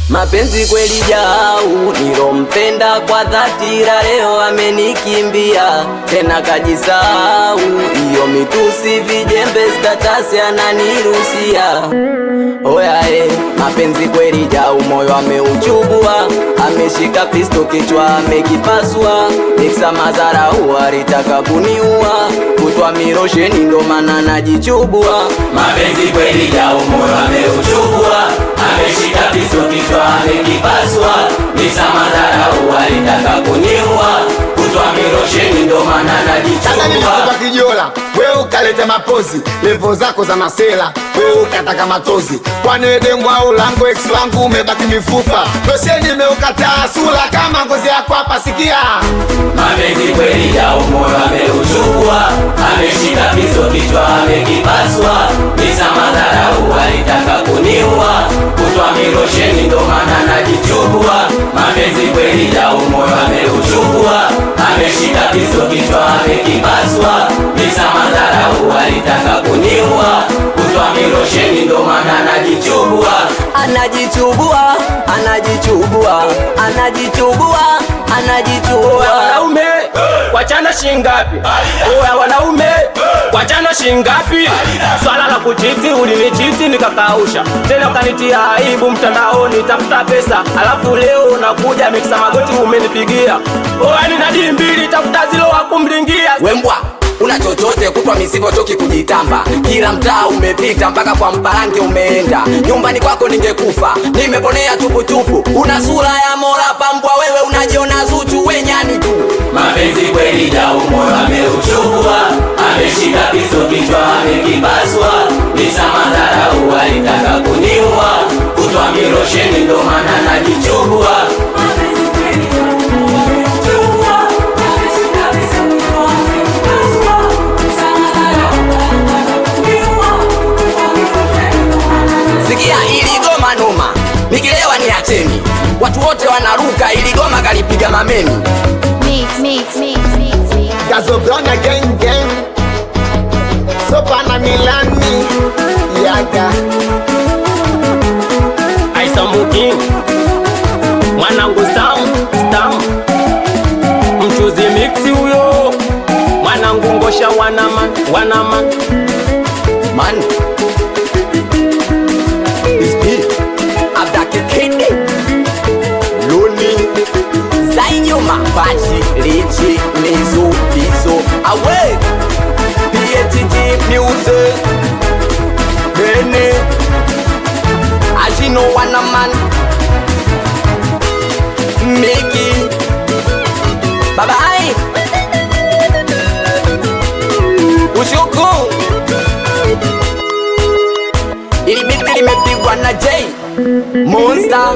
Mapenzi kweli jau, nilompenda kwa dhati, leo amenikimbia tena kajisahau. Iyo mitusi vijembe statasi ananirusia. Oya mapenzi kweli jau, moyo ameuchubua, ameshika pisto kichwa amekipasua. Niksa mazara alitaka kuniua, kutwa mirosheni ndo maana najichubua. Mapenzi kweli jau, moyo ameuchubua, ameshika pisto kichwa amekipasua. Niksa mazara alitaka kuniua, kutwa mirosheni ndo maana najichubua. Kijola, wewe ukaleta mapozi, levo zako za masela, wewe ukataka matozi. Kwani dengwa ulango ex wangu umebaki mifupa, losheni meukataa sura kama ngozi yako hapa sikia. Mapenzi kweli jau, moyo ameuchubua, ameshika pisto kichwa amekipasua. Niksa mazara alitaka kuniua, kutwa mirosheni ndo maana najichubua. Mapenzi kweli jau, moyo ameuchubua, ameshika pisto kichwa amekipasua. Niksa mazara alitaka kuniua, kutwa mirosheni ndo maana najichubua. Anajichubua, anajichubua, anajichubua, anajichubua. Wanaume wachana shingapi? Oya wanaume wachana shingapi? Swala la kuchiti, ulinichiti nikakausha, tena ukanitia aibu mtandaoni, tafuta pesa, alafu leo unakuja mikisa magoti umenipigia. Oya nina dimbili, tafuta zilo wakumlingia. Wembwa una chochote kutwa misivo toki kujitamba, kila mtaa umepita mpaka kwa Mparange umeenda. Nyumbani kwako ningekufa, nimeponea tupu. Una sura ya Mola pambwa, wewe unajiona Zuchu, we nyani tu. Mapenzi kweli jau, moyo ameuchubua, ameshika pisto kichwa amekipasua. Niksa mazara alitaka kuniua, kutwa mirosheni ndo maana najichubua. Sikia iligoma noma, nikilewa ni acheni, watu wote wanaruka, iligoma kalipiga mameni. Gazo blonda gang gang, sopa na Milani yaga. Aisa Muking, mwanangu stam, mchuzi mixi huyo, mwanangu ngosha wanaman Man Zainyuma Bachi, Lichi, Mizu, Bizo, Awe PTG Music Bene Ajino Wanaman Miki Baba Hai Ushuku Ili biti limepigwa na J Monster